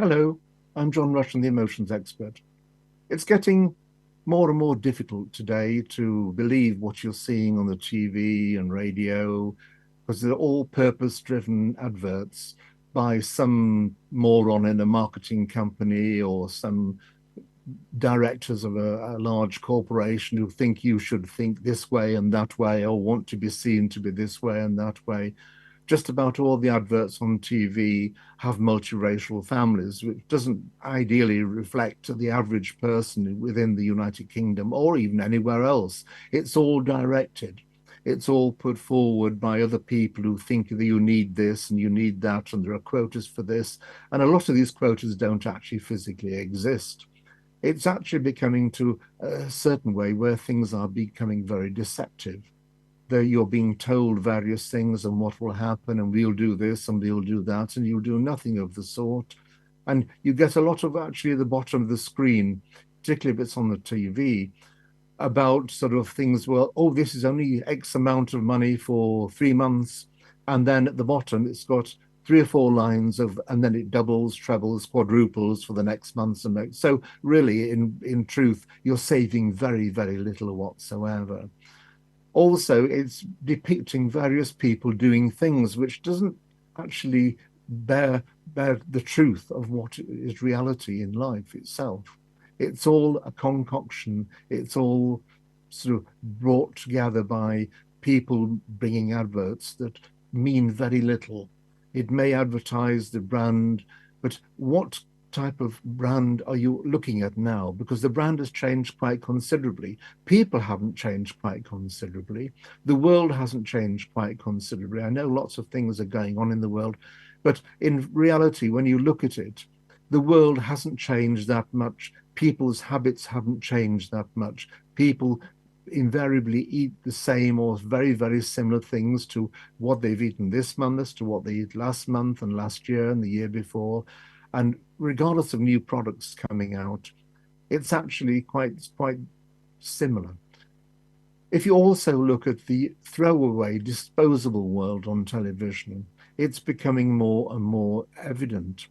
Hello, I'm John Rushton, the emotions expert. It's getting more and more difficult today to believe what you're seeing on the TV and radio because they're all purpose-driven adverts by some moron in a marketing company or some directors of a large corporation who think you should think this way and that way or want to be seen to be this way and that way. Just about all the adverts on TV have multiracial families, which doesn't ideally reflect the average person within the United Kingdom or even anywhere else. It's all directed. It's all put forward by other people who think that you need this and you need that, and there are quotas for this. And a lot of these quotas don't actually physically exist. It's actually becoming to a certain way where things are becoming very deceptive. You're being told various things and what will happen, and we'll do this and we'll do that, and you'll do nothing of the sort. And you get a lot of actually at the bottom of the screen, particularly if it's on the TV, about sort of things, well, oh, this is only X amount of money for 3 months. And then at the bottom, it's got three or four lines of, and then it doubles, trebles, quadruples for the next months and next. So really, in truth, you're saving very, very little whatsoever. Also, it's depicting various people doing things which doesn't actually bear the truth of what is reality in life itself. It's all a concoction. It's all sort of brought together by people bringing adverts that mean very little. It may advertise the brand, but what type of brand are you looking at now? Because the brand has changed quite considerably. People haven't changed quite considerably. The world hasn't changed quite considerably. I know lots of things are going on in the world, but in reality, when you look at it, the world hasn't changed that much. People's habits haven't changed that much. People invariably eat the same or very, very similar things to what they've eaten this month as to what they eat last month and last year and the year before. And regardless of new products coming out, it's actually quite similar. If you also look at the throwaway, disposable world on television, it's becoming more and more evident.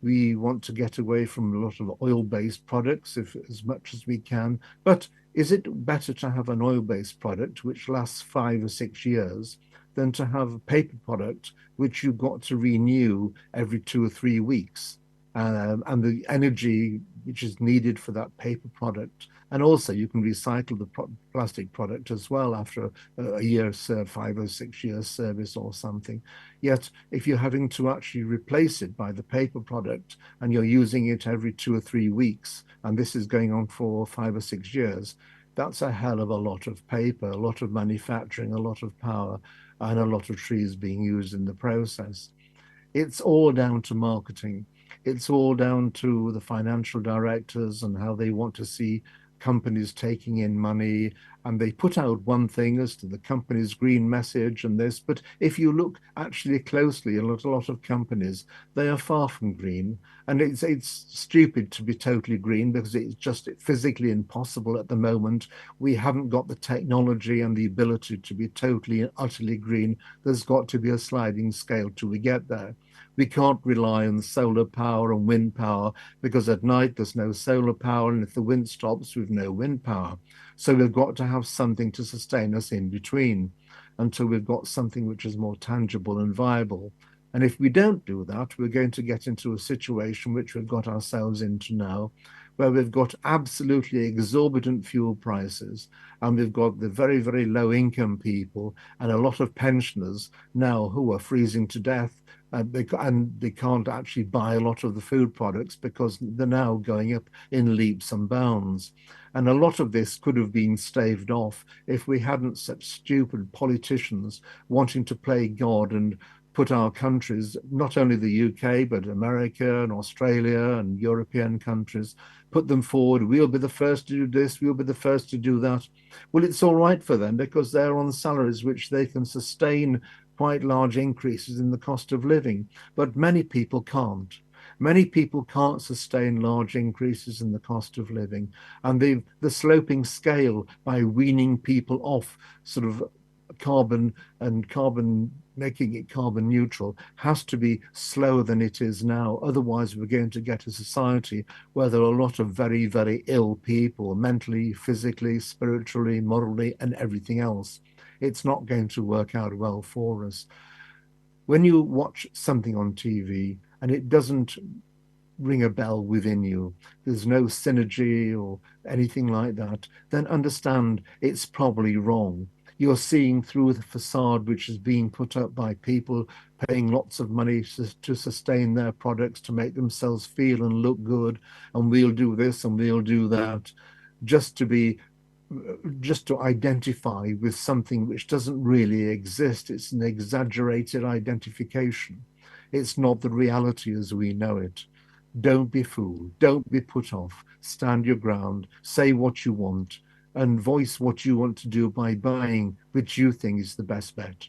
We want to get away from a lot of oil-based products if as much as we can. But is it better to have an oil-based product which lasts 5 or 6 years than to have a paper product which you've got to renew every 2 or 3 weeks? And the energy which is needed for that paper product. And also, you can recycle the plastic product as well after a year's 5 or 6 years service or something. Yet, if you're having to actually replace it by the paper product and you're using it every 2 or 3 weeks, and this is going on for 5 or 6 years, that's a hell of a lot of paper, a lot of manufacturing, a lot of power, and a lot of trees being used in the process. It's all down to marketing. It's all down to the financial directors and how they want to see companies taking in money. And they put out one thing as to the company's green message and this. But if you look actually closely, a lot of companies, they are far from green. And it's stupid to be totally green because it's just physically impossible at the moment. We haven't got the technology and the ability to be totally and utterly green. There's got to be a sliding scale till we get there. We can't rely on solar power and wind power because at night there's no solar power, and if the wind stops, we've no wind power. So we've got to have something to sustain us in between until we've got something which is more tangible and viable. And if we don't do that, we're going to get into a situation which we've got ourselves into now, where we've got absolutely exorbitant fuel prices, and we've got the very, very low income people and a lot of pensioners now who are freezing to death. And they can't actually buy a lot of the food products because they're now going up in leaps and bounds. And a lot of this could have been staved off if we hadn't such stupid politicians wanting to play God and put our countries, not only the UK, but America and Australia and European countries, put them forward. We'll be the first to do this, we'll be the first to do that. Well, it's all right for them because they're on salaries which they can sustain quite large increases in the cost of living, but many people can't. Many people can't sustain large increases in the cost of living, and the sloping scale by weaning people off sort of carbon and carbon making it carbon neutral has to be slower than it is now. Otherwise, we're going to get a society where there are a lot of very, very ill people, mentally, physically, spiritually, morally, and everything else. It's not going to work out well for us. When you watch something on TV and it doesn't ring a bell within you, there's no synergy or anything like that, then understand it's probably wrong. You're seeing through the facade which is being put up by people paying lots of money to sustain their products, to make themselves feel and look good, and we'll do this and we'll do that, just to be just to identify with something which doesn't really exist. It's an exaggerated identification. It's not the reality as we know it. Don't be fooled. Don't be put off. Stand your ground. Say what you want and voice what you want to do by buying, which you think is the best bet.